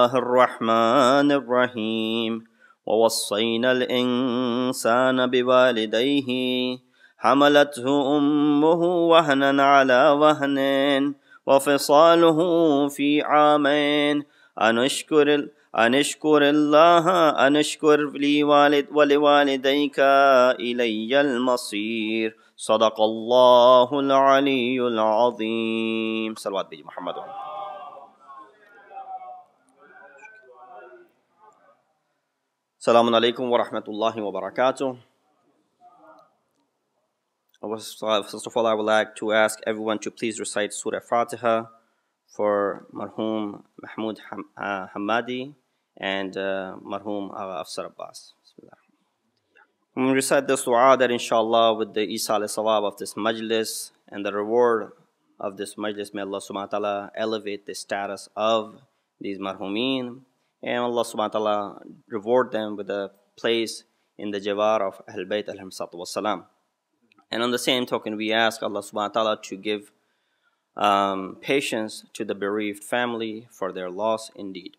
الله الرحمن الرحيم ووصينا الإنسان بوالديه حملته أمه وهنا على وهن وفصاله في عامين أن اشكر الله أن اشكر لي ولوالديك إلي المصير صدق الله العلي العظيم. صلوات بيجي محمد. Assalamu alaikum wa rahmatullahi wa barakatuh. First of all, I would like to ask everyone to please recite Surah Al-Fatiha for Marhoom Mahmood Hamade and Marhoom Agha Afsar Abbas. When we recite this dua, that inshallah with the Eisal Thawab of this Majlis and the reward of this Majlis, may Allah subhanahu wa ta'ala elevate the status of these Marhoomeen, and Allah subhanahu wa ta'ala reward them with a place in the Jawar of Ahl Bayt alayhim salatu wassalam. And on the same token, we ask Allah subhanahu wa ta'ala to give patience to the bereaved family for their loss indeed.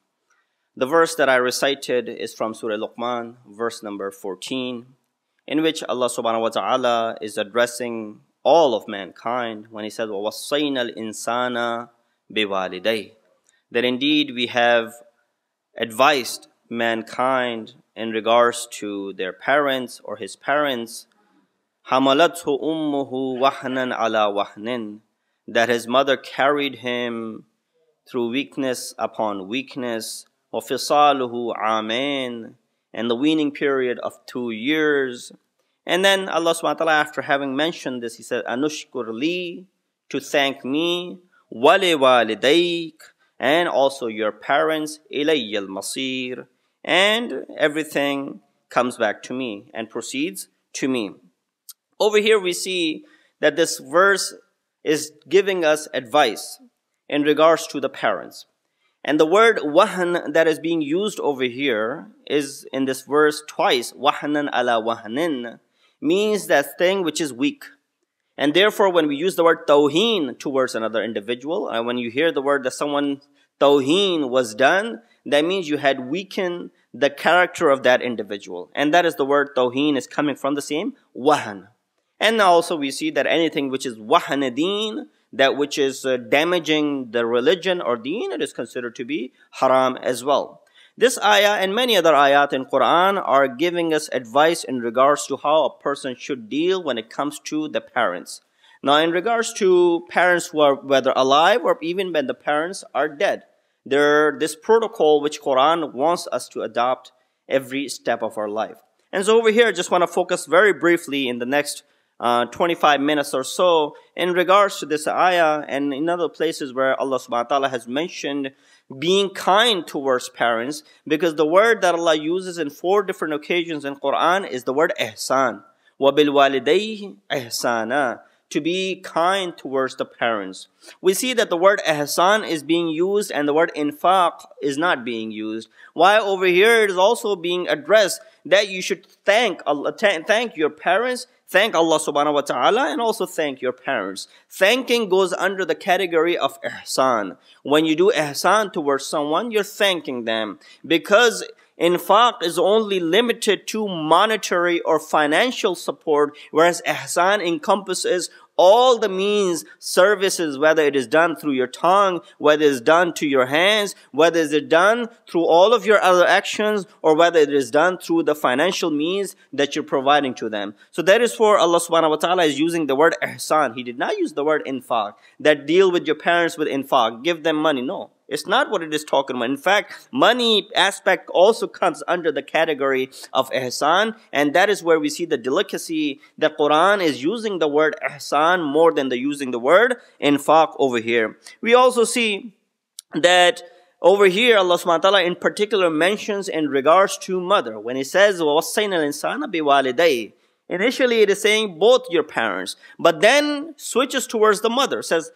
The verse that I recited is from Surah Luqman, verse number 14, in which Allah subhanahu wa ta'ala is addressing all of mankind when He says, وَوَصَّيْنَا الْإِنسَانَ بِوَالِدَيْهِ, that indeed we have advised mankind in regards to their parents or his parents, حَمَلَتْهُ أُمُّهُ وَحْنًا عَلَى وَحْنٍ, that his mother carried him through weakness upon weakness, وَفِصَالُهُ عَامَيْن, and the weaning period of 2 years. And then Allah subhanahu wa ta'ala, after having mentioned this, He said, أَنُشْكُرْ لِي, to thank me, وَلِوَالِدَيْكَ, and also your parents, إِلَيَّ الْمَصِيرُ, and everything comes back to me and proceeds to me. Over here we see that this verse is giving us advice in regards to the parents. And the word wahan that is being used over here is in this verse twice. Wahanan ala wahanin means that thing which is weak. And therefore, when we use the word tawheen towards another individual, and when you hear the word that someone tawheen was done, that means you had weakened the character of that individual. And that is the word tawheen is coming from the same wahan. And also we see that anything which is wahanadeen, that which is damaging the religion or deen, it is considered to be haram as well. This ayah and many other ayat in Quran are giving us advice in regards to how a person should deal when it comes to the parents. Now, in regards to parents who are whether alive or even when the parents are dead, this protocol which Quran wants us to adopt every step of our life. And so over here, I just want to focus very briefly in the next 25 minutes or so in regards to this ayah and in other places where Allah subhanahu wa ta'ala has mentioned being kind towards parents, because the word that Allah uses in 4 different occasions in Quran is the word ihsan. وَبِالْوَالِدَيْهِ إِحْسَانًا, to be kind towards the parents. We see that the word ihsan is being used and the word infaq is not being used. While over here it is also being addressed that you should thank Allah, thank your parents, thank Allah subhanahu wa ta'ala, and also thank your parents. Thanking goes under the category of ihsan. When you do ihsan towards someone, you're thanking them, because infaq is only limited to monetary or financial support, whereas ihsan encompasses all the means, services, whether it is done through your tongue, whether it is done to your hands, whether it is done through all of your other actions, or whether it is done through the financial means that you're providing to them. So that is for Allah subhanahu wa ta'ala is using the word ihsan. He did not use the word infaq, that deal with your parents with infaq, give them money. No. It's not what it is talking about. In fact, money aspect also comes under the category of ihsan, and that is where we see the delicacy that Quran is using the word ihsan more than using the word infaq over here. We also see that over here Allah subhanahu wa ta'ala in particular mentions in regards to mother. When He says, وَوَصَّيْنَا الْإِنسَانَ بِوَالِدَيْهِ, initially it is saying both your parents, but then switches towards the mother, says,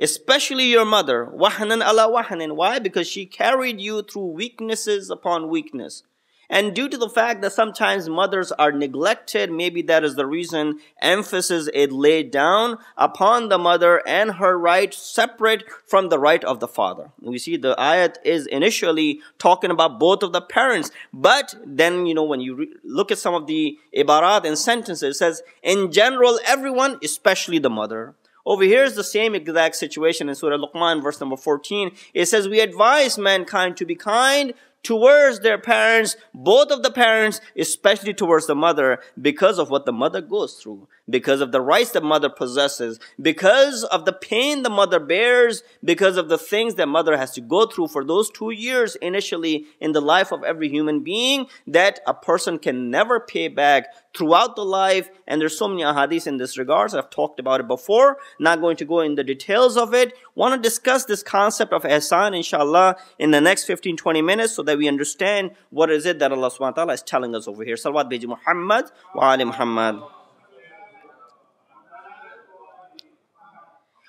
especially your mother, wahnan ala wahnin. Why? Because she carried you through weaknesses upon weakness. And due to the fact that sometimes mothers are neglected, maybe that is the reason emphasis is laid down upon the mother and her right separate from the right of the father. We see the ayat is initially talking about both of the parents, but then, when you look at some of the ibarat and sentences, it says, in general, everyone, especially the mother. Over here is the same exact situation in Surah Luqman, verse number 14. It says, we advise mankind to be kind towards their parents, both of the parents, especially towards the mother, because of what the mother goes through, because of the rights the mother possesses, because of the pain the mother bears, because of the things that mother has to go through for those 2 years initially in the life of every human being that a person can never pay back throughout the life. And there's so many ahadith in this regards. I've talked about it before, not going to go in the details of it. Want to discuss this concept of ihsan, inshallah, in the next 15-20 minutes so that we understand what is it that Allah subhanahu wa ta'ala is telling us over here. Salawat beji Muhammad wa ali Muhammad.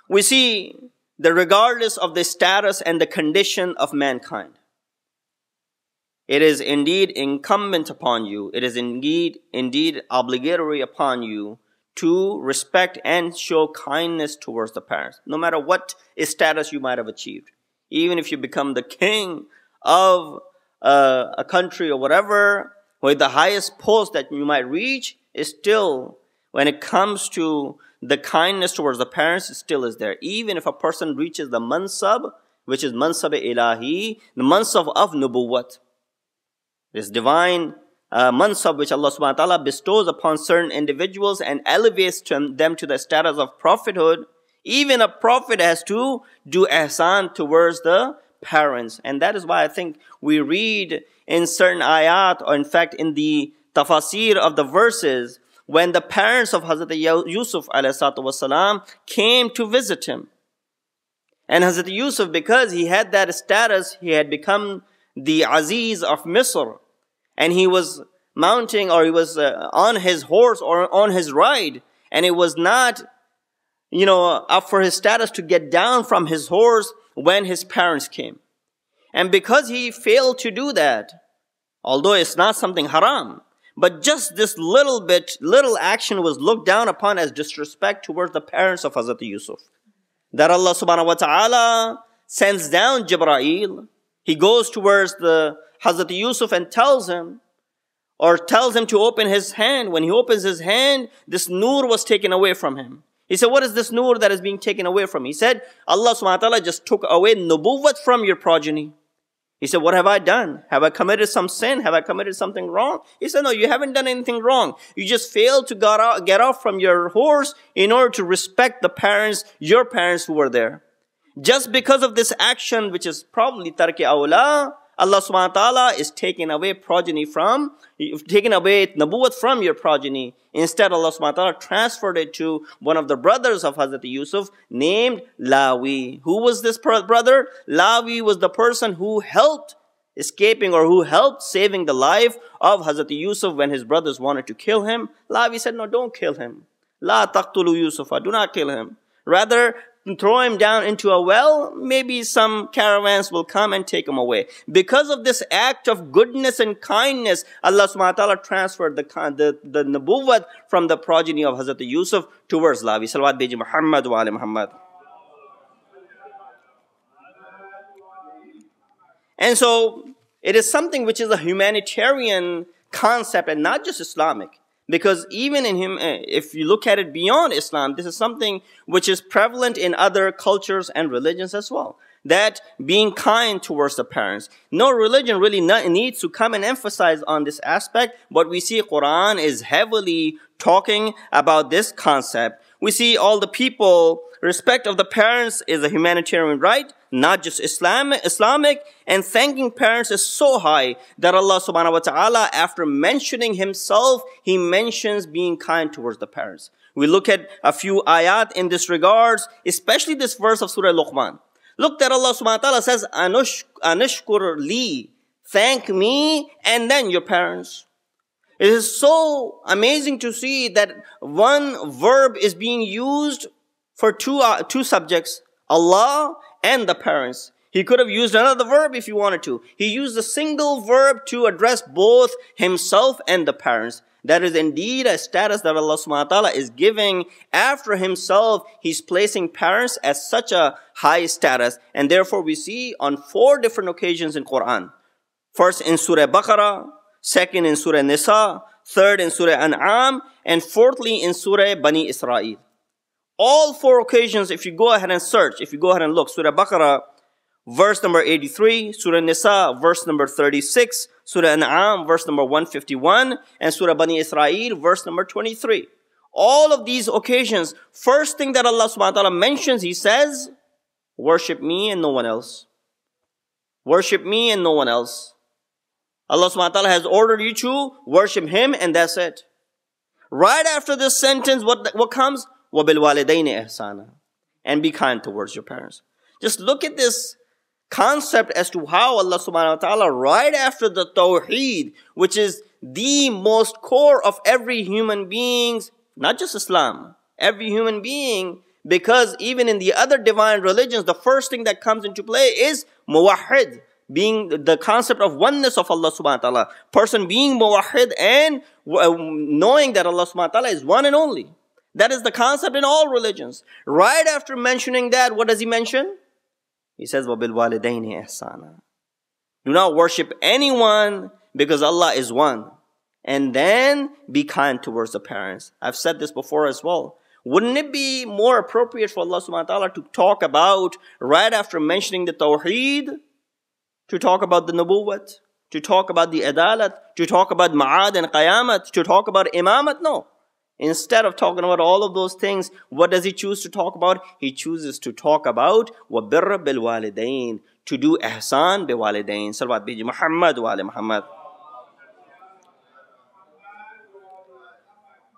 We see that regardless of the status and the condition of mankind, it is indeed incumbent upon you, it is indeed obligatory upon you to respect and show kindness towards the parents, no matter what status you might have achieved. Even if you become the king of a country or whatever, with the highest post that you might reach, is still, when it comes to the kindness towards the parents, it still is there. Even if a person reaches the mansab, which is Masjid-e-Ali, the mansab of nubuwwat, this divine mansab which Allah subhanahu wa ta'ala bestows upon certain individuals and elevates them to the status of prophethood, even a prophet has to do ihsan towards the parents. And that is why I think we read in certain ayat, or in fact in the tafasir of the verses, when the parents of Hazrat Yusuf ﷺ came to visit him. And Hazrat Yusuf, because he had that status, he had become the Aziz of Misr, and he was mounting, or he was on his horse or on his ride, and it was not, up for his status to get down from his horse when his parents came. And because he failed to do that, although it's not something haram, but just this little action was looked down upon as disrespect towards the parents of Hazrat Yusuf. That Allah subhanahu wa ta'ala sends down Jibreel. He goes towards the Hazrat Yusuf and tells him to open his hand. When he opens his hand, this nur was taken away from him. He said, what is this nur that is being taken away from me? He said, Allah subhanahu wa ta'ala just took away nubuwwat from your progeny. He said, what have I done? Have I committed some sin? Have I committed something wrong? He said, no, you haven't done anything wrong. You just failed to get off from your horse in order to respect the parents, your parents who were there. Just because of this action, which is probably tarki awla, Allah subhanahu wa ta'ala is taking away nubuwwat from your progeny. Instead, Allah subhanahu wa ta'ala transferred it to one of the brothers of Hazrat Yusuf named Lawi. Who was this brother? Lawi was the person who helped escaping, or who helped saving the life of Hazrat Yusuf when his brothers wanted to kill him. Lawi said, no, don't kill him. La taqtulu Yusufa, do not kill him. Rather, throw him down into a well, maybe some caravans will come and take him away. Because of this act of goodness and kindness, Allah subhanahu wa ta'ala transferred the nubuwwat from the progeny of Hazrat Yusuf towards Lawi. Salawat beji Muhammad wa ali Muhammad. And so, it is something which is a humanitarian concept and not just Islamic. Because even in him, if you look at it beyond Islam, this is something which is prevalent in other cultures and religions as well. That being kind towards the parents. No religion really needs to come and emphasize on this aspect, but we see Quran is heavily talking about this concept. We see all the people, respect of the parents is a humanitarian right, not just Islamic, and thanking parents is so high that Allah subhanahu wa ta'ala, after mentioning himself, he mentions being kind towards the parents. We look at a few ayat in this regards, especially this verse of Surah Luqman. Look that Allah subhanahu wa ta'ala says, Anishkur li, thank me and then your parents. It is so amazing to see that one verb is being used for two subjects, Allah and the parents. He could have used another verb if he wanted to. He used a single verb to address both himself and the parents. That is indeed a status that Allah subhanahu wa ta'ala is giving after himself. He's placing parents as such a high status. And therefore we see on 4 different occasions in Quran. First in Surah Baqarah, second in Surah Nisa, third in Surah An'am, and fourthly in Surah Bani Israel. All 4 occasions, if you go ahead and search, if you go ahead and look, Surah Baqarah, verse number 83, Surah Nisa, verse number 36, Surah An'am, verse number 151, and Surah Bani Israel, verse number 23. All of these occasions, first thing that Allah subhanahu wa ta'ala mentions, He says, worship me and no one else. Worship me and no one else. Allah subhanahu wa ta'ala has ordered you to worship Him, and that's it. Right after this sentence, what comes? وَبِالْوَالِدَيْنِ إِحْسَانًا. And be kind towards your parents. Just look at this concept as to how Allah subhanahu wa ta'ala, right after the Tawheed, which is the most core of every human being's, not just Islam, every human being, because even in the other divine religions, the first thing that comes into play is muwahhid, being the concept of oneness of Allah subhanahu wa ta'ala. Person being muwahhid and knowing that Allah subhanahu wa ta'ala is one and only. That is the concept in all religions. Right after mentioning that, what does He mention? He says, وَبِالْوَالِدَيْنِ إِحْسَانًا. Do not worship anyone because Allah is one. And then be kind towards the parents. I've said this before as well. Wouldn't it be more appropriate for Allah subhanahu wa ta'ala to talk about, right after mentioning the Tawheed, to talk about the Nubuwwat, to talk about the Adalat, to talk about Ma'ad and Qayamat, to talk about Imamat? No. Instead of talking about all of those things, what does He choose to talk about? He chooses to talk about وَبِرَّ بِالْوَالِدَيْنِ, to do ihsan biwalidain. Salawat biji Muhammad wa ali Muhammad.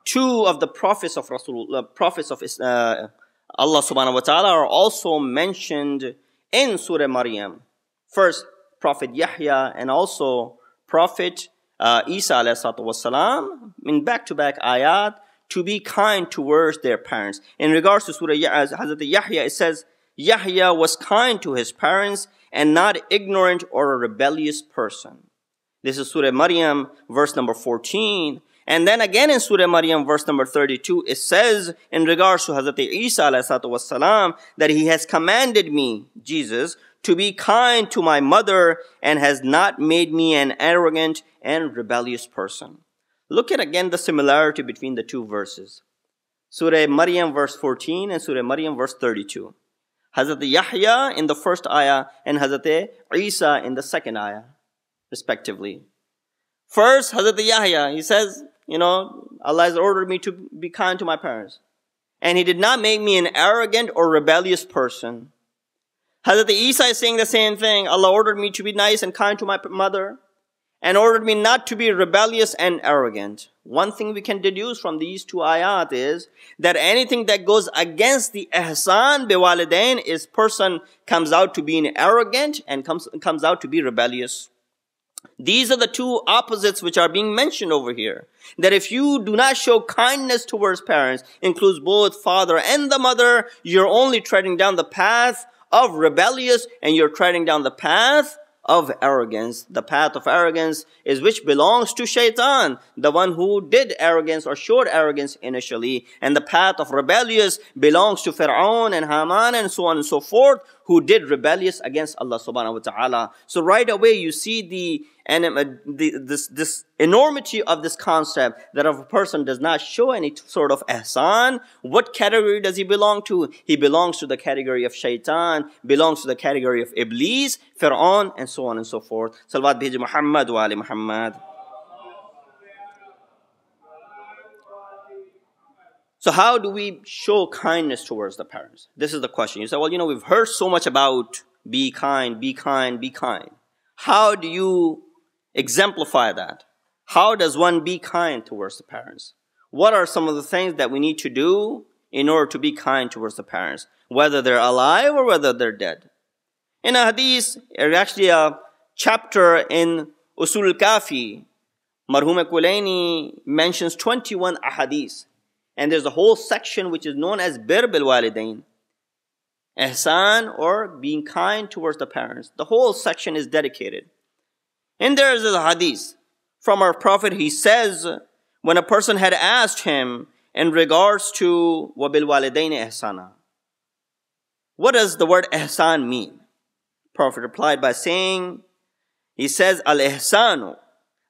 2 of the prophets of Allah subhanahu wa ta'ala are also mentioned in Surah Maryam. First, Prophet Yahya and also Prophet Isa alayhi salatu wasalam, in back-to-back ayat, to be kind towards their parents. In regards to Surah Hazrat Yahya, it says, Yahya was kind to his parents and not ignorant or a rebellious person. This is Surah Maryam, verse number 14. And then again in Surah Maryam, verse number 32, it says in regards to Hazrat Isa alayhi salatu wasalam, that He has commanded me, Jesus, to be kind to my mother and has not made me an arrogant and rebellious person. Look at again the similarity between the 2 verses. Surah Maryam verse 14 and Surah Maryam verse 32. Hazrat Yahya in the first ayah and Hazrat Isa in the second ayah, respectively. First, Hazrat Yahya, he says, Allah has ordered me to be kind to my parents. And He did not make me an arrogant or rebellious person. Hazrat Isa is saying the same thing. Allah ordered me to be nice and kind to my mother, and ordered me not to be rebellious and arrogant. One thing we can deduce from these 2 ayat is that anything that goes against the ihsan biwalidain is person comes out to being arrogant and comes out to be rebellious. These are the 2 opposites which are being mentioned over here. That if you do not show kindness towards parents, includes both father and the mother, you're only treading down the path of rebellious and you're treading down the path of arrogance. The path of arrogance is which belongs to shaitan, the one who did arrogance or showed arrogance initially. And the path of rebellious belongs to Fir'aun and Haman and so on and so forth, who did rebellious against Allah subhanahu wa ta'ala. So right away you see this enormity of this concept, that if a person does not show any sort of ihsan, what category does he belong to? He belongs to the category of shaitan, belongs to the category of Iblis, Fir'aun, and so on and so forth. Salawat biji Muhammad wa ali Muhammad. So how do we show kindness towards the parents? This is the question. You say, well, we've heard so much about be kind, be kind, be kind. How do you exemplify that? How does one be kind towards the parents? What are some of the things that we need to do in order to be kind towards the parents, whether they're alive or whether they're dead? In a hadith, actually a chapter in Usul al-Kafi, Marhoom Kulaini mentions 21 ahadith. And there's a whole section which is known as Bir bil Walidain. Ihsan, or being kind towards the parents. The whole section is dedicated. And there is a hadith from our Prophet. He says, when a person had asked him in regards to وَبِالْوَالِدَيْنِ إِحْسَانًا, what does the word ihsan mean? Prophet replied by saying, he says, Al-ihsanu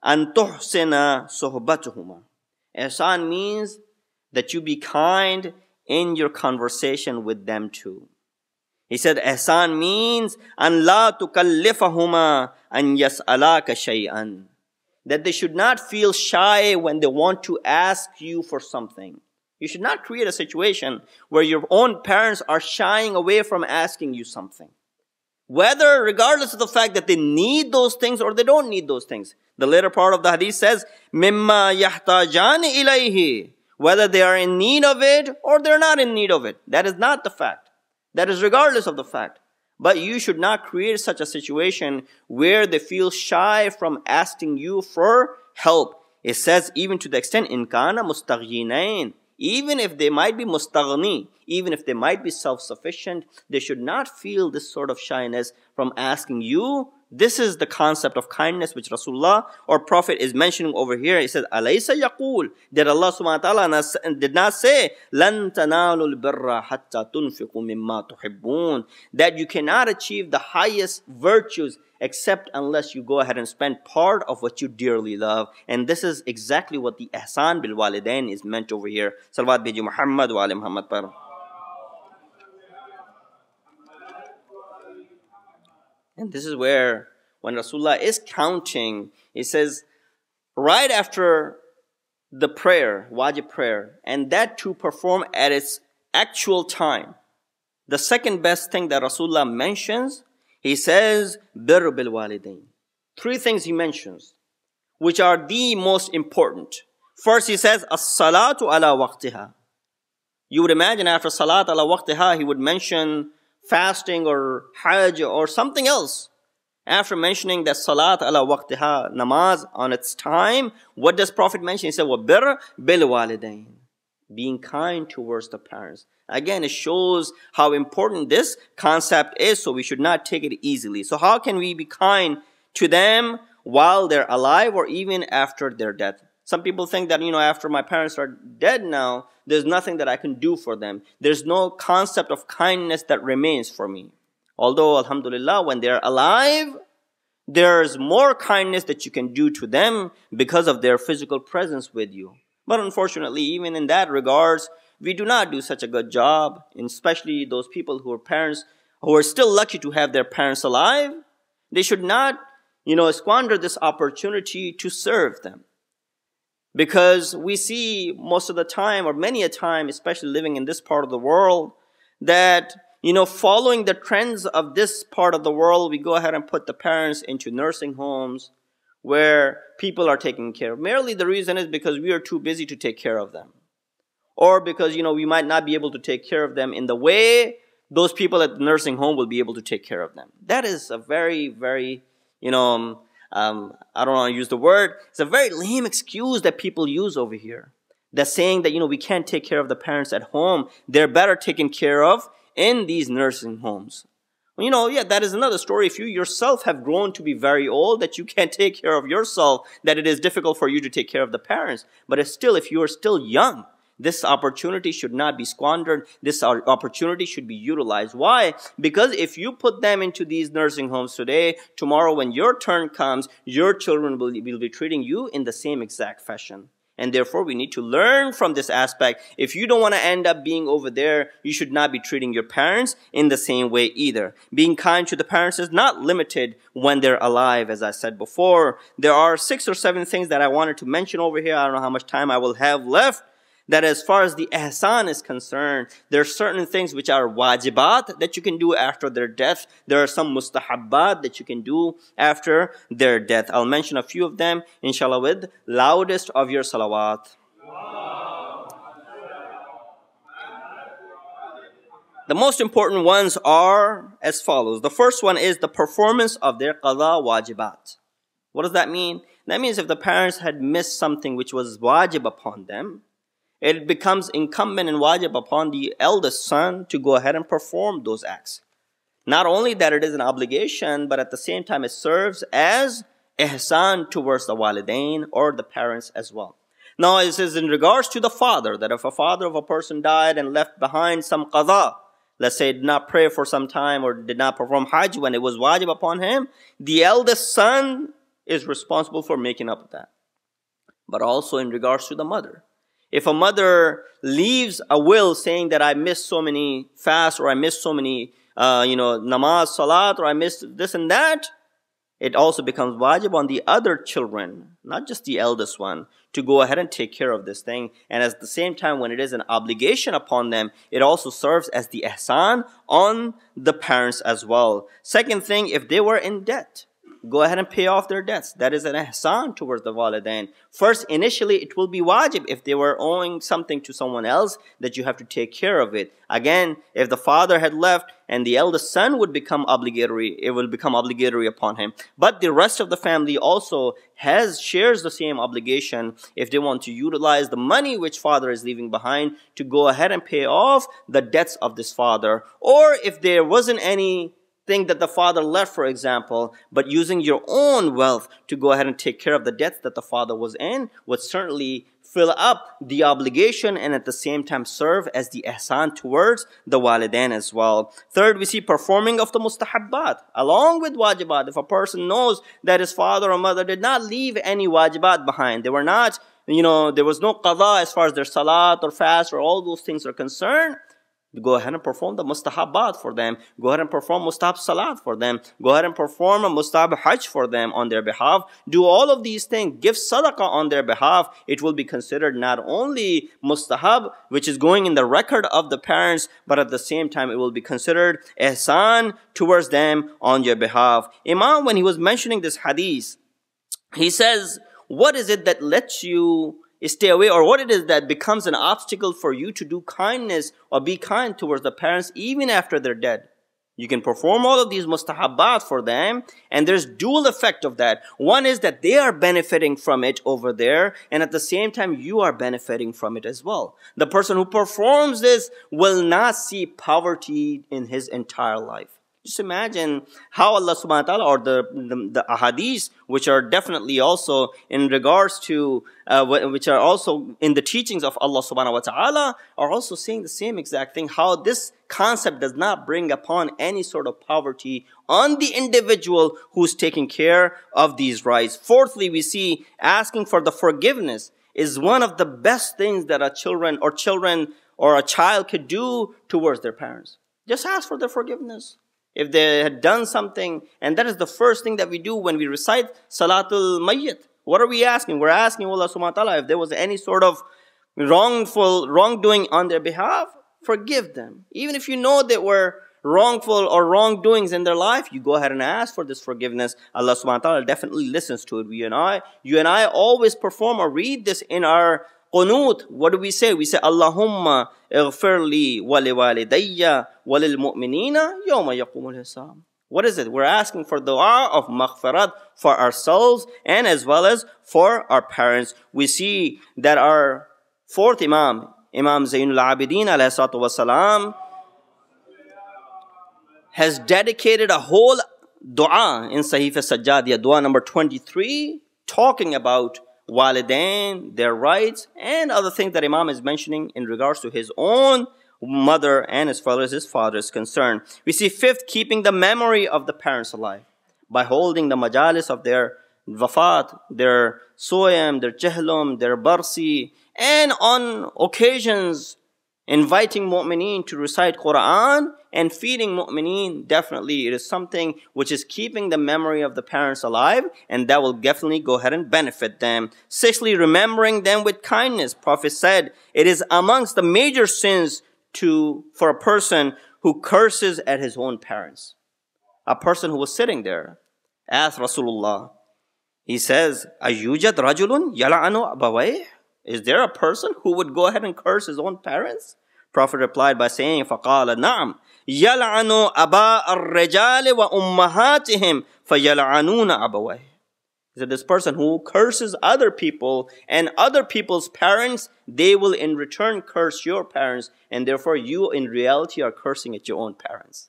an tuhsina suhbatuhuma. Ihsan means that you be kind in your conversation with them too. He said, ihsan means an la tukallifahuma an yas'alaka shay'an. That they should not feel shy when they want to ask you for something. You should not create a situation where your own parents are shying away from asking you something. Whether, regardless of the fact that they need those things or they don't need those things. The later part of the hadith says, mimma yahtajani ilayhi. Whether they are in need of it or they're not in need of it. That is not the fact. That is regardless of the fact. But you should not create such a situation where they feel shy from asking you for help. It says even to the extent, in kana mustaghinain. Even if they might be mustaghni, even if they might be self-sufficient, they should not feel this sort of shyness from asking you. This is the concept of kindness which Rasulullah or Prophet is mentioning over here. He says, Alaysa yaqul, that Allah subhanahu wa ta'ala did not say, Lan tanalul birra hatta tunfiqu mimma tuhibbun, that you cannot achieve the highest virtues except unless you go ahead and spend part of what you dearly love. And this is exactly what the ihsan bil walidain is meant over here. Salawat biji Muhammad wa ali Muhammad par. And this is where, when Rasulullah is counting, he says, right after the prayer, wajib prayer, and that to perform at its actual time, the second best thing that Rasulullah mentions, he says, birr bil walidain. Three things he mentions, which are the most important. First, he says, as-salatu ala waqtiha. You would imagine after salat ala waqtiha, he would mention fasting or hajj or something else. After mentioning that salat ala waqtiha, namaz on its time, what does Prophet mention? He said, وَبِرْ بِالْوَالِدَيْنِ, being kind towards the parents. Again, it shows how important this concept is, so we should not take it easily. So how can we be kind to them while they're alive or even after their death? Some people think that, after my parents are dead now, there's nothing that I can do for them. There's no concept of kindness that remains for me. Although, alhamdulillah, when they're alive, there's more kindness that you can do to them because of their physical presence with you. But unfortunately, even in that regards, we do not do such a good job, and especially those people who are parents, who are still lucky to have their parents alive. They should not, squander this opportunity to serve them. Because we see most of the time, or many a time, especially living in this part of the world, that, following the trends of this part of the world, we go ahead and put the parents into nursing homes where people are taken care of. Merely the reason is because we are too busy to take care of them. Or because, we might not be able to take care of them in the way those people at the nursing home will be able to take care of them. That is a very, very, I don't want to use the word. It's a very lame excuse that people use over here. They're saying that, we can't take care of the parents at home. They're better taken care of in these nursing homes. That is another story. If you yourself have grown to be very old, that you can't take care of yourself, that it is difficult for you to take care of the parents. But if you are still young, this opportunity should not be squandered. This opportunity should be utilized. Why? Because if you put them into these nursing homes today, tomorrow when your turn comes, your children will be treating you in the same exact fashion. And therefore, we need to learn from this aspect. If you don't want to end up being over there, you should not be treating your parents in the same way either. Being kind to the parents is not limited when they're alive, as I said before. There are 6 or 7 things that I wanted to mention over here. I don't know how much time I will have left. That as far as the ihsan is concerned, there are certain things which are wajibat that you can do after their death. There are some mustahabbat that you can do after their death. I'll mention a few of them, inshallah, with loudest of your salawat. The most important ones are as follows. The first one is the performance of their qada wajibat. What does that mean? That means if the parents had missed something which was wajib upon them, it becomes incumbent and wajib upon the eldest son to go ahead and perform those acts. Not only that it is an obligation, but at the same time it serves as ihsan towards the walidain or the parents as well. Now this is in regards to the father, that if a father of a person died and left behind some qadha, let's say did not pray for some time or did not perform hajj when it was wajib upon him, the eldest son is responsible for making up that. But also in regards to the mother. If a mother leaves a will saying that I missed so many fasts or I missed so many namaz, salat, or I missed this and that, it also becomes wajib on the other children, not just the eldest one, to go ahead and take care of this thing. And at the same time, when it is an obligation upon them, it also serves as the ihsan on the parents as well. Second thing, if they were in debt, go ahead and pay off their debts. That is an ihsan towards the walidain. First, initially, it will be wajib if they were owing something to someone else that you have to take care of it. Again, if the father had left and the eldest son would become obligatory, it will become obligatory upon him. But the rest of the family also shares the same obligation if they want to utilize the money which father is leaving behind to go ahead and pay off the debts of this father. Or if there wasn't any thing that the father left, for example, but using your own wealth to go ahead and take care of the debts that the father was in would certainly fill up the obligation and at the same time serve as the ihsan towards the walidain as well. Third, we see performing of the mustahabbat along with wajibat. If a person knows that his father or mother did not leave any wajibat behind, they were not, there was no qadha as far as their salat or fast or all those things are concerned, go ahead and perform the mustahabbat for them. Go ahead and perform mustahab salat for them. Go ahead and perform a mustahab hajj for them on their behalf. Do all of these things. Give sadaqah on their behalf. It will be considered not only mustahab, which is going in the record of the parents, but at the same time it will be considered ihsan towards them on your behalf. Imam, when he was mentioning this hadith, he says, what is it that lets you stay away, or what it is that becomes an obstacle for you to do kindness or be kind towards the parents even after they're dead? You can perform all of these mustahabbat for them, and there's dual effect of that. One is that they are benefiting from it over there, and at the same time you are benefiting from it as well. The person who performs this will not see poverty in his entire life. Just imagine how Allah subhanahu wa ta'ala, or the ahadith, which are definitely also in regards to, which are also in the teachings of Allah subhanahu wa ta'ala, are also saying the same exact thing, how this concept does not bring upon any sort of poverty on the individual who's taking care of these rights. Fourthly, we see asking for the forgiveness is one of the best things that a child could do towards their parents. Just ask for their forgiveness. If they had done something, and that is the first thing that we do when we recite Salatul Mayyit. What are we asking? We're asking Allah subhanahu wa ta'ala if there was any sort of wrongdoing on their behalf, forgive them. Even if you know that were wrongful or wrongdoings in their life, you go ahead and ask for this forgiveness. Allah subhanahu wa ta'ala definitely listens to it. You and I always perform or read this in our qunut. What do we say? We say, Allahumma ighfirli wa liwalidayya wa lil mu'minina yawma yaqumul hisab. What is it? We're asking for dua of maghfirat for ourselves and as well as for our parents. We see that our fourth Imam Zainul Abidin alayhi salatu wasalam, has dedicated a whole dua in Sahifa Sajjadiyah, dua number 23, talking about walidain, their rights, and other things that Imam is mentioning in regards to his own mother and as far as his father is concerned. We see fifth, keeping the memory of the parents alive by holding the majalis of their wafat, their soyam, their jahlum, their barsi, and on occasions inviting mu'mineen to recite Quran and feeding mu'mineen. Definitely it is something which is keeping the memory of the parents alive, and that will definitely go ahead and benefit them. Sixthly, remembering them with kindness. Prophet said it is amongst the major sins for a person who curses at his own parents. A person who was sitting there asked Rasulullah, he says, Ayyujad rajulun yala'anu abawayh? Is there a person who would go ahead and curse his own parents? Prophet replied by saying, فَقَالَ نَعَمْ يَلْعَنُ أَبَاءَ الرِّجَالِ وَأُمَّهَاتِهِمْ فَيَلْعَنُونَ أَبَوَيْهِ. He said, this person who curses other people and other people's parents, they will in return curse your parents, and therefore you in reality are cursing at your own parents.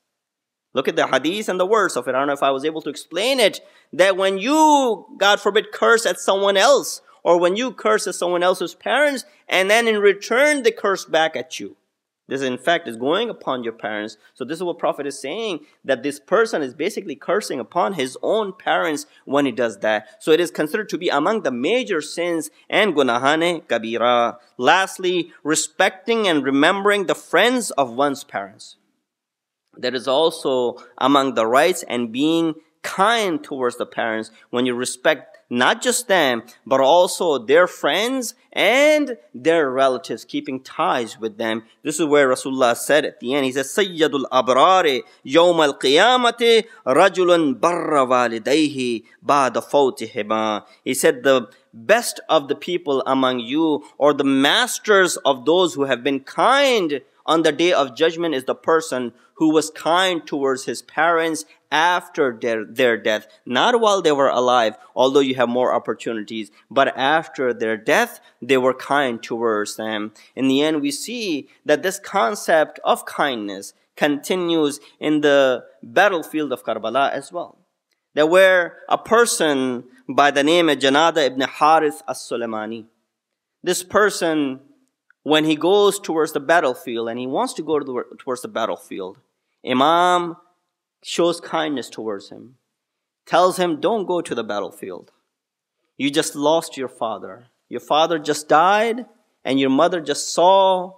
Look at the hadith and the words of it. I don't know if I was able to explain it, that when you, God forbid, curse at someone else, or when you curse at someone else's parents, and then in return they curse back at you. This, in fact, is going upon your parents. So this is what Prophet is saying, that this person is basically cursing upon his own parents when he does that. So it is considered to be among the major sins and gunahane kabira. Lastly, respecting and remembering the friends of one's parents. That is also among the rights, and being kind towards the parents when you respect not just them, but also their friends and their relatives, keeping ties with them. This is where Rasulullah said at the end, he said, Sayyidul Abrari Yawm al-Qiyamati Rajulun Barra Walidayhi Ba'da Fawtihima. He said, the best of the people among you, or the masters of those who have been kind on the day of judgment, is the person who was kind towards his parents after their death. Not while they were alive, although you have more opportunities, but after their death, they were kind towards them. In the end, we see that this concept of kindness continues in the battlefield of Karbala as well. That where a person by the name of Janada ibn Harith as-Sulaimani, this person, when he goes towards the battlefield and he wants to go towards the battlefield, Imam shows kindness towards him, tells him, don't go to the battlefield. You just lost your father. Your father just died, and your mother just saw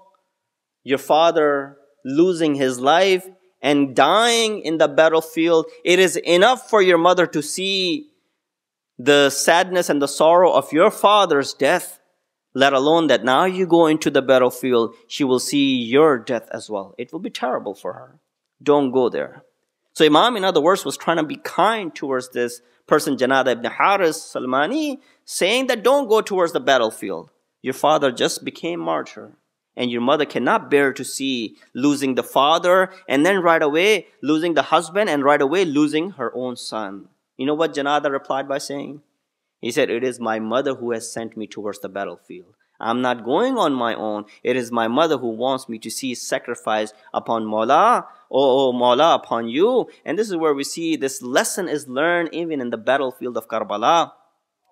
your father losing his life and dying in the battlefield. It is enough for your mother to see the sadness and the sorrow of your father's death, let alone that now you go into the battlefield, she will see your death as well. It will be terrible for her. Don't go there. So Imam, in other words, was trying to be kind towards this person, Janada ibn Haris Salmani, saying that don't go towards the battlefield. Your father just became martyr, and your mother cannot bear to see losing the father, and then right away losing the husband, and right away losing her own son. You know what Janada replied by saying? He said, it is my mother who has sent me towards the battlefield. I'm not going on my own. It is my mother who wants me to see sacrifice upon Mawla, oh Mawla, upon you. And this is where we see this lesson is learned even in the battlefield of Karbala.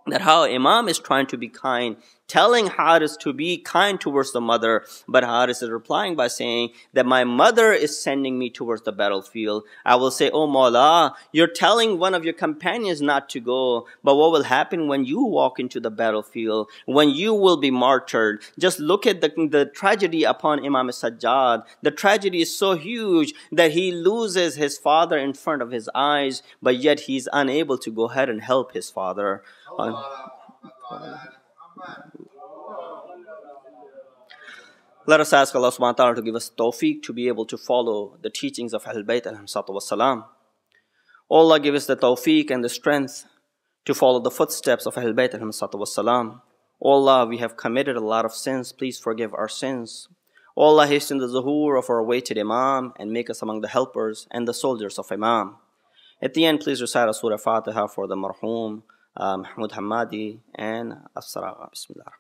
That how Imam is trying to be kind, telling Haris to be kind towards the mother, but Haris is replying by saying that my mother is sending me towards the battlefield. I will say, oh Mawla, you're telling one of your companions not to go, but what will happen when you walk into the battlefield, when you will be martyred? Just look at the tragedy upon Imam Sajjad. The tragedy is so huge that he loses his father in front of his eyes, but yet he's unable to go ahead and help his father. Let us ask Allah subhanahu wa ta'ala to give us tawfiq to be able to follow the teachings of Ahlul Bayt alayhim salatu wassalam. Allah give us the tawfiq and the strength to follow the footsteps of Ahlul Bayt alayhim salatu wassalam. Allah, we have committed a lot of sins. Please forgive our sins. Allah, hasten the zuhur of our awaited Imam and make us among the helpers and the soldiers of Imam. At the end, please recite a Surah Al-Fatiha for the Marhoom, Mahmood, Hamade, and Afsar. Agha. Bismillah.